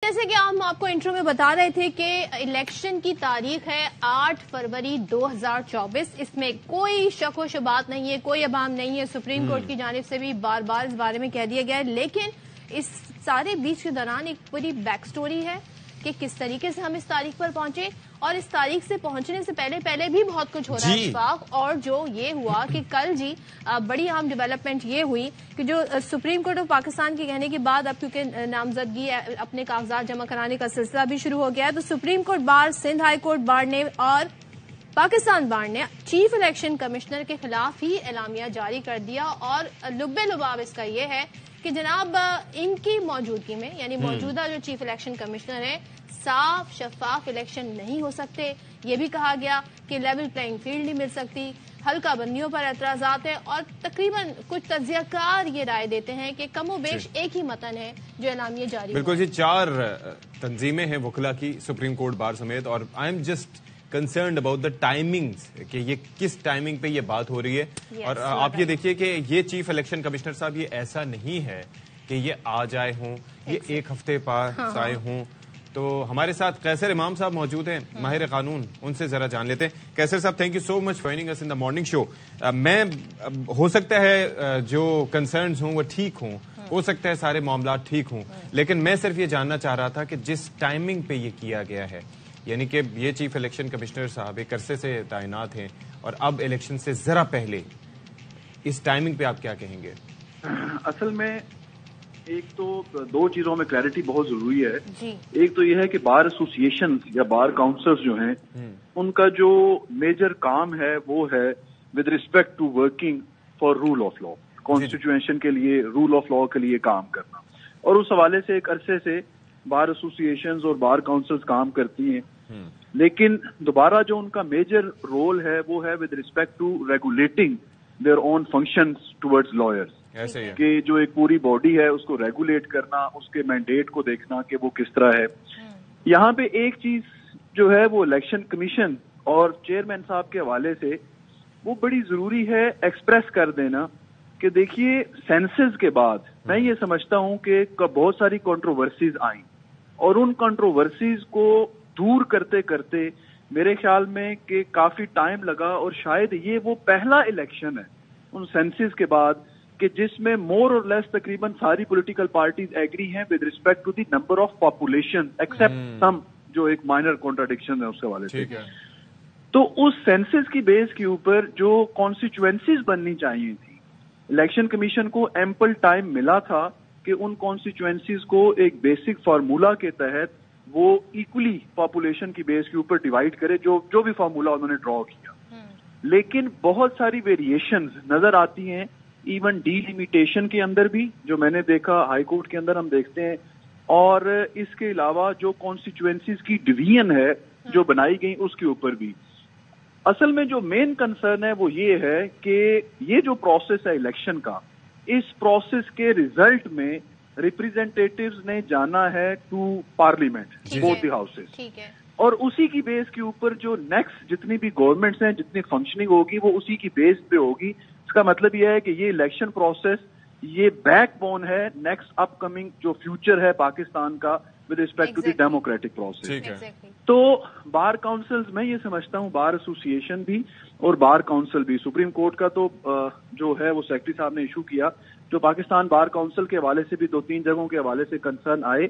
جیسے کہ ہم آپ کو انٹرو میں بتا رہے تھے کہ الیکشن کی تاریخ ہے 8 فروری 2024. اس میں کوئی شک و شبہات نہیں ہے, کوئی ابہام نہیں ہے. سپریم کورٹ کی جانب سے بھی بار بار اس بارے میں کہہ دیا گیا ہے. لیکن اس سارے بیچ کے دوران ایک پوری بیک سٹوری ہے کہ کس طریقے سے ہم اس تاریخ پر پہنچے, اور اس تاریخ سے پہنچنے سے پہلے بھی بہت کچھ ہو رہا ہے اتفاق. اور جو یہ ہوا کہ کل بڑی اہم ڈیولپمنٹ یہ ہوئی کہ جو سپریم کورٹ آف پاکستان کے کہنے کے بعد اب کیونکہ نامزدگی اپنے کاغذات جمع کرانے کا سلسلہ بھی شروع ہو گیا ہے, تو supreme court bar, Sindh high court bar نے اور پاکستان بار نے چیف الیکشن کمشنر کے خلاف ہی اعلامیہ جاری کر دیا. اور لب لباب اس کا یہ ہے کہ جناب ان کی موجودگی میں, یعنی موجودہ جو چیف الیکشن کمشنر ہیں, صاف شفاف الیکشن نہیں ہو سکتے. یہ بھی کہا گیا کہ لیول پلینگ فیلڈ نہیں مل سکتی, حلقہ بندیوں پر اعتراضات ہیں, اور تقریباً کچھ تجزیہ کار یہ رائے دیتے ہیں کہ کم و بیش ایک ہی متن ہے جو اعلامیہ جاری. بالکل جی, 4 تنظیمیں ہیں وکلا کی, سپریم کورٹ بار سمیت, اور I am just concerned about the timings کہ یہ کس ٹائمنگ پہ یہ بات ہو رہی ہے. اور آپ یہ دیکھیے کہ یہ چیف الیکشن کمشنر صاحب, یہ ایسا نہیں ہے کہ یہ آج آئے ہوں, یہ ایک ہفتے پاس آئے ہوں. تو ہمارے ساتھ قیصر امام صاحب موجود ہیں, ماہر قانون, ان سے ذرا جان لیتے ہیں. قیصر صاحب, thank you so much for joining us in the morning show. میں ہو سکتا ہے جو کنسرنز ہوں وہ ٹھیک ہوں, ہو سکتا ہے سارے معاملات ٹھیک ہوں, لیکن میں صرف یہ جاننا چاہ رہا تھا کہ جس ٹائمنگ پہ یہ کیا گیا ہے, یعنی کہ یہ چیف الیکشن کمشنر صاحب ایک عرصے سے تعینات ہیں اور اب الیکشن سے ذرا پہلے, اس ٹائمنگ پہ آپ کیا کہیں گے؟ اصل میں ایک تو 2 چیزوں میں کلیئرٹی بہت ضروری ہے. ایک تو یہ ہے کہ بار ایسوسیشن یا بار کاؤنسلز جو ہیں ان کا جو میجر کام ہے وہ ہے with respect to working for rule of law, constitution کے لیے, رول آف لا کے لیے کام کرنا. اور اس حوالے سے ایک عرصے سے بار ایسوسیشنز اور بار کاؤنسلز کام کرتی ہیں. لیکن دوبارہ جو ان کا میجر رول ہے وہ ہے with respect to regulating their own functions towards lawyers, کہ جو ایک پوری باڈی ہے اس کو ریگولیٹ کرنا, اس کے مینڈیٹ کو دیکھنا کہ وہ کس طرح ہے. یہاں پہ ایک چیز جو ہے وہ الیکشن کمیشن اور چیئرمین صاحب کے حوالے سے وہ بڑی ضروری ہے ایکسپریس کر دینا کہ دیکھیے سینسز کے بعد میں یہ سمجھتا ہوں کہ بہت ساری کنٹروورسیز آئیں, اور ان کنٹروورسیز کو دور کرتے کرتے میرے خیال میں کہ کافی ٹائم لگا, اور شاید یہ وہ پہلا الیکشن ہے ان سینسز کے بعد کہ جس میں مور اور لیس تقریباً ساری پولیٹیکل پارٹیز ایگری ہیں with respect to the number of population, except some جو ایک مائنر کانٹراڈکشن ہے اس کے حوالے سے. تو اس سینسز کی بیس کے اوپر جو کانسٹیچوئنسیز بننی چاہیے تھی, الیکشن کمیشن کو ایمپل ٹائم ملا تھا کہ ان کانسٹیچوئنسیز کو ایک بیسک فارمولا کے تحت وہ ایکولی پاپولیشن کی بیس کے اوپر ڈیوائڈ کرے, جو بھی فارمولا انہوں نے ڈرا کیا. لیکن بہت ساری ویریشنز نظر آتی ہیں, ایون ڈی لیمیٹیشن کے اندر بھی جو میں نے دیکھا ہائی کورٹ کے اندر ہم دیکھتے ہیں, اور اس کے علاوہ جو کانسٹیچوئنسیز کی ڈویژن ہے جو بنائی گئی اس کے اوپر بھی. اصل میں جو مین کنسرن ہے وہ یہ ہے کہ یہ جو پروسیس ہے الیکشن کا, اس پروسیس کے ریزلٹ میں ریپرزینٹیٹیوز نے جانا ہے to parliament, both the houses, اور اسی کی بیس کے اوپر جو نیکسٹ جتنی بھی گورنمنٹس ہیں, جتنی فنکشننگ ہوگی وہ اسی کی بیس پہ ہوگی. اس کا مطلب یہ ہے کہ یہ الیکشن پروسیس یہ بیک بون ہے نیکسٹ اپ کمنگ جو فیوچر ہے پاکستان کا with respect to the democratic process. تو بار کاؤنسلز میں یہ سمجھتا ہوں, بار ایسوسیشن بھی اور بار کاؤنسل بھی, سپریم کورٹ کا تو جو ہے وہ سیکرٹری صاحب نے ایشو کیا, جو پاکستان بار کاؤنسل کے حوالے سے بھی 2-3 جگہوں کے حوالے سے کنسرن آئے,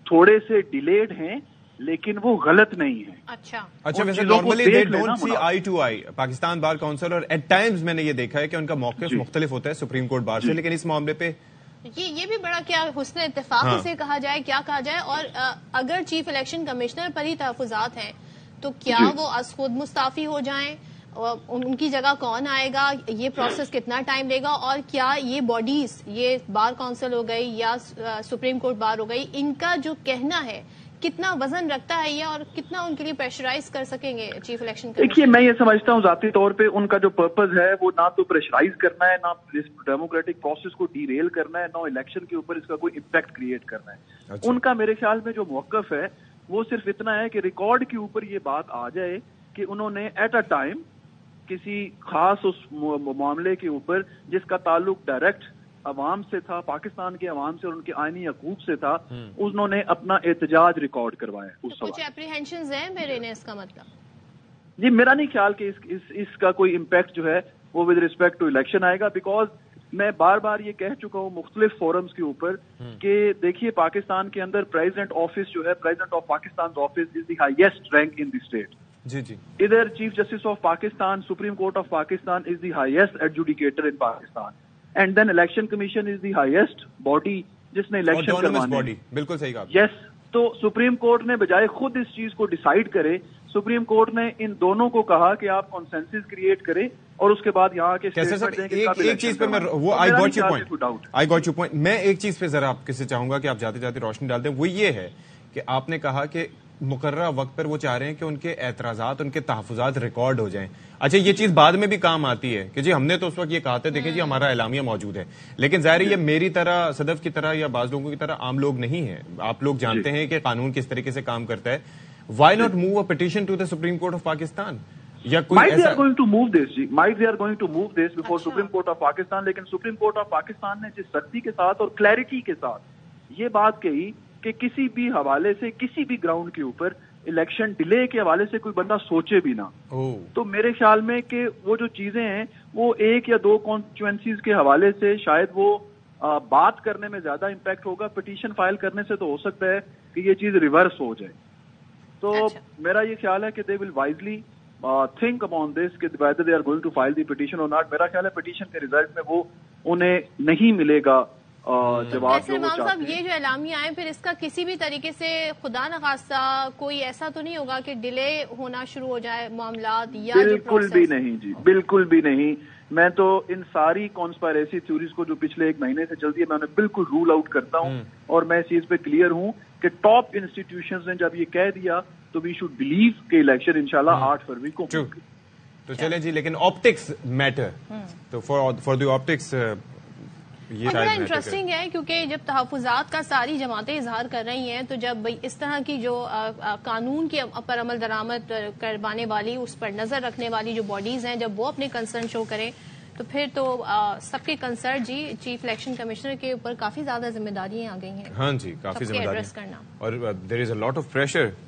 تھوڑے سے ڈیلیڈ ہیں لیکن وہ غلط نہیں ہے. اچھا ویسے normally they don't see eye to eye Pakistan bar council, اور ایٹ ٹائمز میں نے یہ دیکھا ہے کہ ان کا موقف مختلف ہوتا ہے سپریم کورٹ بار سے, لیکن اس معاملے پہ یہ بھی بڑا کیا حسن اتفاق سے کہا جائے, کیا کہا جائے. اور اگر چیف الیکشن کمشنر پر ہی تحفظات ہیں تو کیا وہ از خود مستعفی ہو جائیں, ان کی جگہ کون آئے گا, یہ پروسیس کتنا ٹائم لے گا, اور کیا یہ باڈیز, یہ بار کاؤنسل ہو گئی یا سپریم کورٹ بار ہو گئی, ان کا جو کہنا ہے کتنا وزن رکھتا ہے یہ, اور کتنا ان کے لیے پریشرائز کر سکیں گے چیف الیکشن کمیشن؟ دیکھیے میں یہ سمجھتا ہوں ذاتی طور پہ ان کا جو پرپز ہے وہ نہ تو پریشرائز کرنا ہے, نہ ڈیموکریٹک پروسیس کو ڈی ریل کرنا ہے, نہ الیکشن کے اوپر اس کا کوئی امپیکٹ کریٹ کرنا ہے. ان کا میرے خیال میں جو موقف ہے وہ صرف اتنا ہے کہ ریکارڈ کے اوپر یہ بات آ جائے کہ انہوں نے ایٹ اے ٹائم کسی خاص اس معاملے کے اوپر جس کا تعلق ڈائریکٹ عوام سے تھا، پاکستان کے عوام سے اور ان کے آئینی حقوق سے تھا، انہوں نے اپنا احتجاج ریکارڈ کروایا اس سوال۔ کچھ اپریہینشنز ہیں میرے نے اس کا مطلب؟ جی میرا نہیں خیال کہ اس کا کوئی امپیکٹ جو ہے وہ ود ریسپیکٹ ٹو الیکشن آئے گا، بیکاز میں بار بار یہ کہہ چکا ہوں مختلف فورمز کے اوپر کہ دیکھیے پاکستان کے اندر پریزیڈنٹ آفس جو ہے، president of Pakistan office is the highest rank in the state. جی جی ادھر chief justice of Pakistan, supreme court of Pakistan is the highest adjudicator in Pakistan, and then election commission is the highest body جس نے election کروانے۔ بالکل صحیح کہا۔ یس، تو سپریم کورٹ نے بجائے خود اس چیز کو ڈیسائیڈ کرے، سپریم کورٹ نے ان دونوں کو کہا کہ آپ کنسنسس کریٹ کریں اور اس کے بعد یہاں کے ایک چیز پہ آئی گاٹ یو پوائنٹ، میں ایک چیز پہ ذرا آپ سے چاہوں گا کہ آپ جاتے جاتے روشنی ڈال دیں، وہ یہ ہے کہ آپ نے کہا کہ مقررہ وقت پر وہ چاہ رہے ہیں کہ ان کے اعتراضات، ان کے تحفظات ریکارڈ ہو جائیں۔ اچھا یہ چیز بعد میں بھی کام آتی ہے کہ جی ہم نے تو اس وقت یہ کہا تھا، دیکھیں جی ہمارا اعلامیہ موجود ہے، لیکن ظاہر یہ میری طرح، صدف کی طرح یا بعض لوگوں کی طرح عام لوگ نہیں ہیں، آپ لوگ جانتے ہیں کہ قانون کس طریقے سے کام کرتا ہے۔ Why not move a petition to the supreme court of Pakistan? یا کوئی they are going to move this before supreme court of Pakistan, لیکن سپریم کورٹ آف پاکستان نے جس سختی کے ساتھ اور کلیئرٹی کے ساتھ یہ بات کہی کہ کسی بھی حوالے سے، کسی بھی گراؤنڈ کے اوپر الیکشن ڈیلے کے حوالے سے کوئی بندہ سوچے بھی نہ، تو میرے خیال میں کہ وہ جو چیزیں ہیں وہ ایک یا دو کانسٹیچوئنسیز کے حوالے سے شاید وہ بات کرنے میں زیادہ امپیکٹ ہوگا، پٹیشن فائل کرنے سے تو ہو سکتا ہے کہ یہ چیز ریورس ہو جائے۔ تو میرا یہ خیال ہے کہ دے ول وائزلی تھنک اپون دس کہ whether they are going to file the petition or not۔ میرا خیال ہے پٹیشن کے ریزلٹ میں وہ انہیں نہیں ملے گا جواب جو وہ چاہتے ہیں۔ یہ جو اعلامیہ آئے پھر اس کا کسی بھی طریقے سے خدا نخواستہ کوئی ایسا تو نہیں ہوگا کہ ڈیلے ہونا شروع ہو جائے معاملات یا بالکل بھی نہیں جی، بالکل بھی نہیں۔ میں تو ان ساری کانسپائریسی تھیوریز کو جو پچھلے ایک مہینے سے چلتی ہے میں انہیں بالکل رول آؤٹ کرتا ہوں، اور میں اس چیز پہ کلیئر ہوں کہ ٹاپ انسٹیٹیوشنز نے جب یہ کہہ دیا تو وی شوڈ بلیو کہ الیکشن انشاءاللہ 8 فروری کو ہوگی۔ تو چلیں جی، لیکن آپٹکس میٹر، تو فار دی آپٹکس یہ بڑا انٹرسٹنگ ہے کیونکہ جب تحفظات کا ساری جماعتیں اظہار کر رہی ہیں تو جب اس طرح کی جو قانون کے پر عمل درآمد کروانے والی، اس پر نظر رکھنے والی جو باڈیز ہیں، جب وہ اپنے کنسرن شو کریں تو پھر تو سب کے کنسرن جی چیف الیکشن کمشنر کے اوپر کافی زیادہ ذمہ داریاں آ گئی ہیں۔ ہاں جی، کافی ذمہ داری ایڈریس کرنا، اور دیر از اے لاٹ آف پریشر